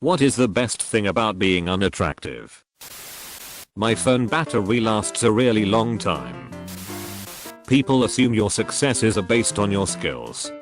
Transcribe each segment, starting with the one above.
What is the best thing about being unattractive? My phone battery lasts a really long time. People assume your successes are based on your skills.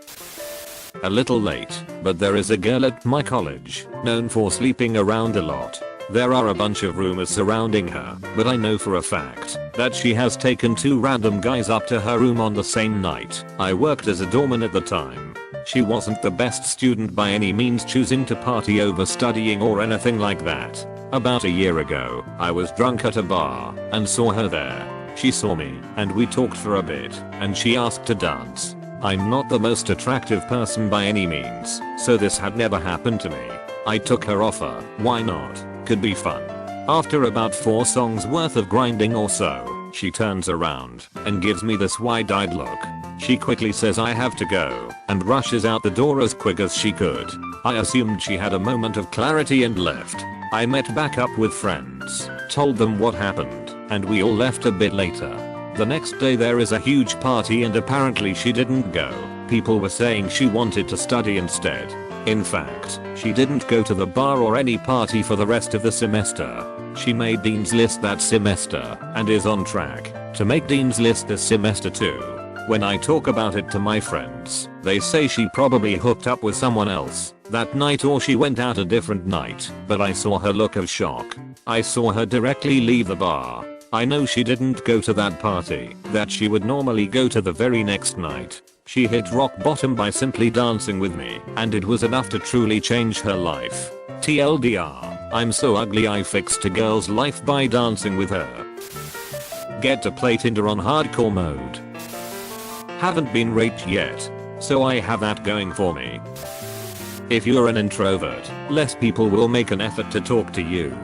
A little late, but there is a girl at my college known for sleeping around a lot. There are a bunch of rumors surrounding her, but I know for a fact that she has taken 2 random guys up to her room on the same night. I worked as a doorman at the time. She wasn't the best student by any means, choosing to party over studying or anything like that. About a year ago, I was drunk at a bar and saw her there. She saw me and we talked for a bit and she asked to dance. I'm not the most attractive person by any means, so this had never happened to me. I took her offer. Why not? Could be fun. After about 4 songs worth of grinding or so, she turns around and gives me this wide-eyed look. She quickly says I have to go and rushes out the door as quick as she could. I assumed she had a moment of clarity and left. I met back up with friends, told them what happened, and we all left a bit later. The next day there is a huge party and apparently she didn't go. People were saying she wanted to study instead. In fact, she didn't go to the bar or any party for the rest of the semester. She made Dean's List that semester and is on track to make Dean's List this semester too. When I talk about it to my friends, they say she probably hooked up with someone else that night or she went out a different night, but I saw her look of shock. I saw her directly leave the bar. I know she didn't go to that party that she would normally go to the very next night. She hit rock bottom by simply dancing with me, and it was enough to truly change her life. TLDR, I'm so ugly I fixed a girl's life by dancing with her. Get to play Tinder on hardcore mode. Haven't been raped yet, so I have that going for me. If you're an introvert, less people will make an effort to talk to you.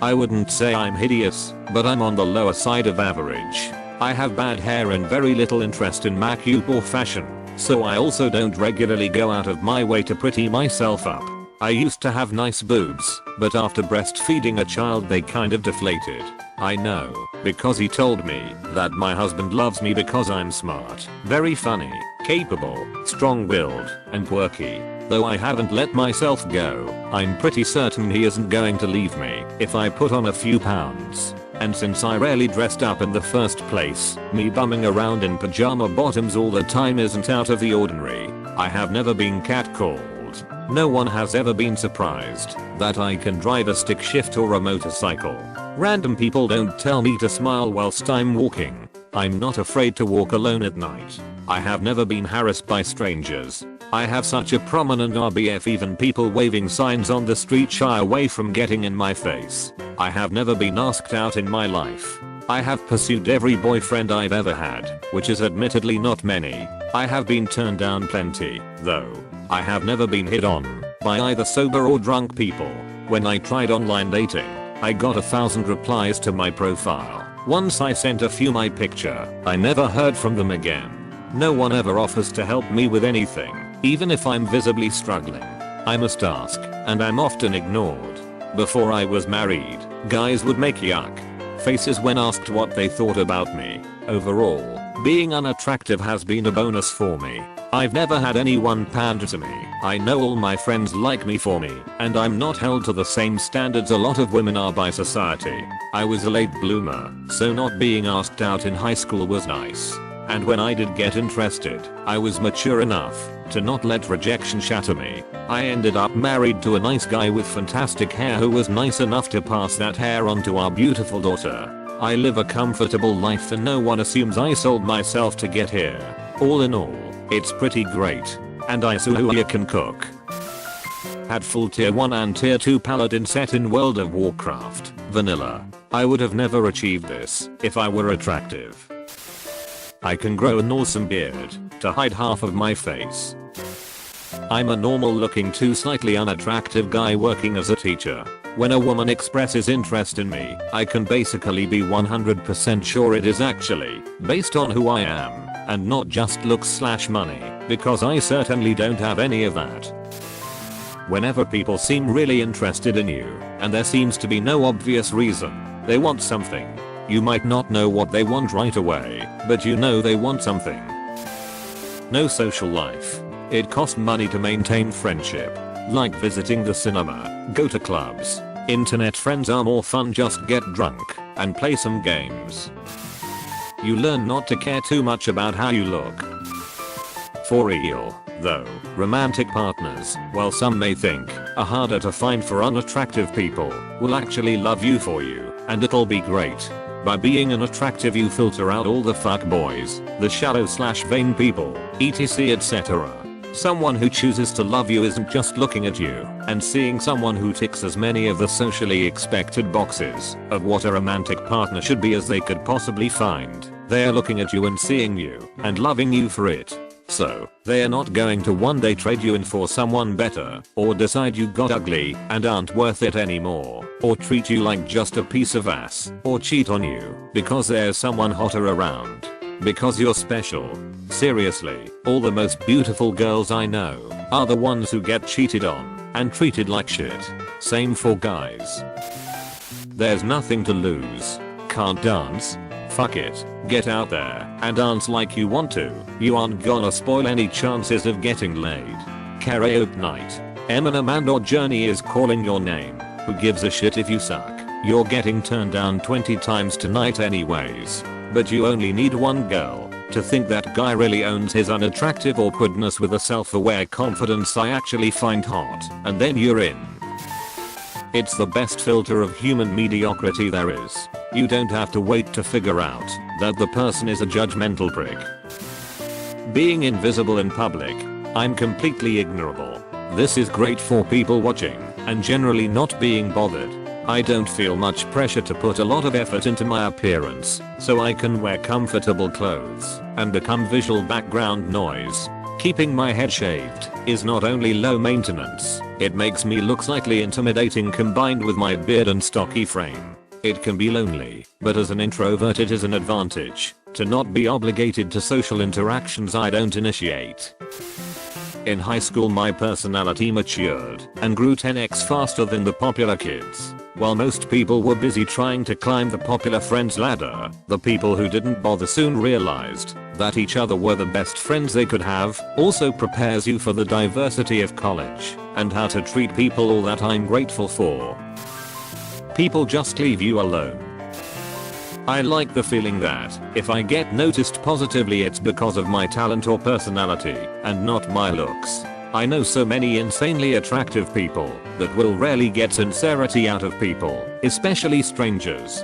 I wouldn't say I'm hideous, but I'm on the lower side of average. I have bad hair and very little interest in makeup or fashion, so I also don't regularly go out of my way to pretty myself up. I used to have nice boobs, but after breastfeeding a child they kind of deflated. I know, because he told me that my husband loves me because I'm smart, very funny, capable, strong-willed, and quirky. Though I haven't let myself go, I'm pretty certain he isn't going to leave me if I put on a few pounds. And since I rarely dressed up in the first place, me bumming around in pajama bottoms all the time isn't out of the ordinary. I have never been catcalled. No one has ever been surprised that I can drive a stick shift or a motorcycle. Random people don't tell me to smile whilst I'm walking. I'm not afraid to walk alone at night. I have never been harassed by strangers. I have such a prominent RBF, even people waving signs on the street shy away from getting in my face. I have never been asked out in my life. I have pursued every boyfriend I've ever had, which is admittedly not many. I have been turned down plenty, though. I have never been hit on by either sober or drunk people. When I tried online dating, I got 1,000 replies to my profile. Once I sent a few my picture, I never heard from them again. No one ever offers to help me with anything, even if I'm visibly struggling. I must ask, and I'm often ignored. Before I was married, guys would make yuck faces when asked what they thought about me. Overall, being unattractive has been a bonus for me. I've never had anyone pander to me. I know all my friends like me for me, and I'm not held to the same standards a lot of women are by society. I was a late bloomer, so not being asked out in high school was nice. And when I did get interested, I was mature enough to not let rejection shatter me. I ended up married to a nice guy with fantastic hair who was nice enough to pass that hair on to our beautiful daughter. I live a comfortable life and no one assumes I sold myself to get here. All in all, it's pretty great. And I can cook. Had full tier 1 and tier 2 paladin set in World of Warcraft, vanilla. I would have never achieved this if I were attractive. I can grow an awesome beard to hide half of my face. I'm a normal looking to slightly unattractive guy working as a teacher. When a woman expresses interest in me, I can basically be 100% sure it is actually based on who I am and not just looks/money, because I certainly don't have any of that. Whenever people seem really interested in you and there seems to be no obvious reason, they want something. You might not know what they want right away, but you know they want something. No social life. It costs money to maintain friendship. like visiting the cinema, go to clubs. Internet friends are more fun, just get drunk and play some games. You learn not to care too much about how you look. For real, though, romantic partners, while some may think are harder to find for unattractive people, will actually love you for you, and it'll be great. By being unattractive you filter out all the fuckboys, the shallow/vain people, etc etc. Someone who chooses to love you isn't just looking at you and seeing someone who ticks as many of the socially expected boxes of what a romantic partner should be as they could possibly find. They are looking at you and seeing you and loving you for it. So, they are not going to one day trade you in for someone better, or decide you got ugly and aren't worth it anymore, or treat you like just a piece of ass, or cheat on you because there's someone hotter around. Because you're special. Seriously, all the most beautiful girls I know are the ones who get cheated on and treated like shit. Same for guys. There's nothing to lose. Can't dance? Fuck it, get out there and dance like you want to. You aren't gonna spoil any chances of getting laid. Karaoke night. Eminem and Journey is calling your name. Who gives a shit if you suck? You're getting turned down 20 times tonight anyways. But you only need one girl to think that guy really owns his unattractive awkwardness with a self-aware confidence I actually find hot, and then you're in. It's the best filter of human mediocrity there is. You don't have to wait to figure out that the person is a judgmental prick. Being invisible in public. I'm completely ignorable. This is great for people watching and generally not being bothered. I don't feel much pressure to put a lot of effort into my appearance, so I can wear comfortable clothes and become visual background noise. Keeping my head shaved is not only low maintenance, it makes me look slightly intimidating combined with my beard and stocky frame. It can be lonely, but as an introvert it is an advantage to not be obligated to social interactions I don't initiate. In high school my personality matured and grew 10x faster than the popular kids. While most people were busy trying to climb the popular friends ladder, the people who didn't bother soon realized that each other were the best friends they could have. Also prepares you for the diversity of college and how to treat people, all that I'm grateful for. People just leave you alone. I like the feeling that if I get noticed positively it's because of my talent or personality and not my looks. I know so many insanely attractive people that will rarely get sincerity out of people, especially strangers.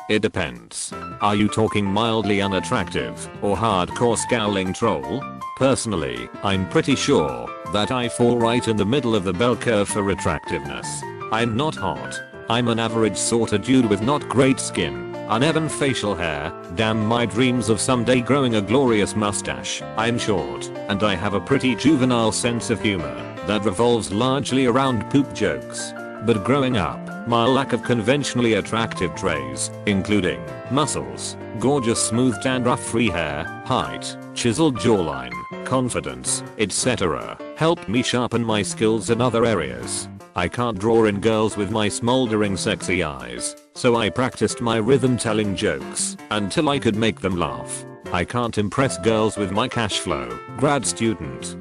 It depends. Are you talking mildly unattractive or hardcore scowling troll? Personally, I'm pretty sure that I fall right in the middle of the bell curve for attractiveness. I'm not hot. I'm an average sorta dude with not great skin, uneven facial hair, damn my dreams of someday growing a glorious mustache. I'm short, and I have a pretty juvenile sense of humor that revolves largely around poop jokes. But growing up, my lack of conventionally attractive traits, including muscles, gorgeous smooth dandruff-free hair, height, chiseled jawline, confidence, etc., helped me sharpen my skills in other areas. I can't draw in girls with my smoldering sexy eyes, so I practiced my rhythm telling jokes until I could make them laugh. I can't impress girls with my cash flow, grad student,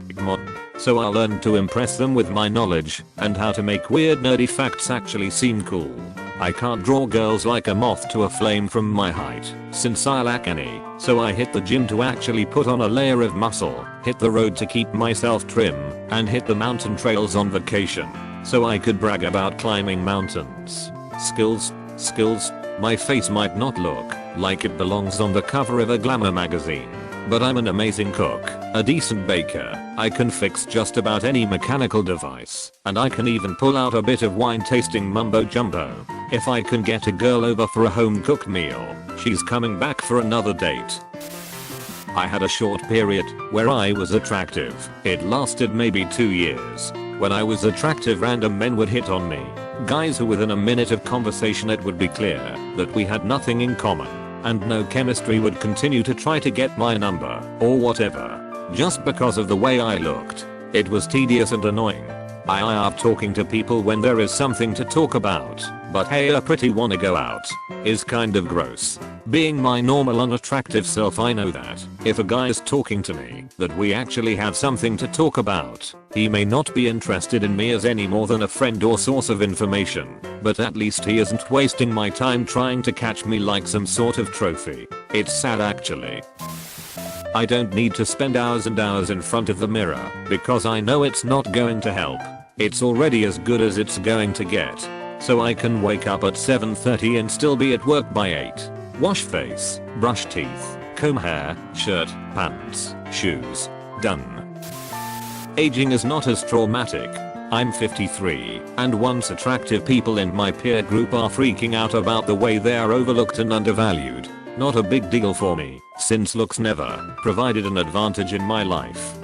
so I learned to impress them with my knowledge and how to make weird nerdy facts actually seem cool. I can't draw girls like a moth to a flame from my height, since I lack any, so I hit the gym to actually put on a layer of muscle, hit the road to keep myself trim, and hit the mountain trails on vacation, so I could brag about climbing mountains. Skills. My face might not look like it belongs on the cover of a glamour magazine, but I'm an amazing cook, a decent baker, I can fix just about any mechanical device, and I can even pull out a bit of wine tasting mumbo jumbo. If I can get a girl over for a home cooked meal, she's coming back for another date. I had a short period where I was attractive. It lasted maybe 2 years. When I was attractive, random men would hit on me. Guys who within a minute of conversation it would be clear that we had nothing in common and no chemistry would continue to try to get my number or whatever just because of the way I looked. It was tedious and annoying. I love talking to people when there is something to talk about, but hey, a pretty wanna go out is kind of gross. Being my normal unattractive self, I know that if a guy is talking to me, that we actually have something to talk about. He may not be interested in me as any more than a friend or source of information, but at least he isn't wasting my time trying to catch me like some sort of trophy. It's sad actually. I don't need to spend hours and hours in front of the mirror because I know it's not going to help. It's already as good as it's going to get. So I can wake up at 7:30 and still be at work by 8. Wash face, brush teeth, comb hair, shirt, pants, shoes. Done. Aging is not as traumatic. I'm 53, and once attractive people in my peer group are freaking out about the way they are overlooked and undervalued. Not a big deal for me, since looks never provided an advantage in my life.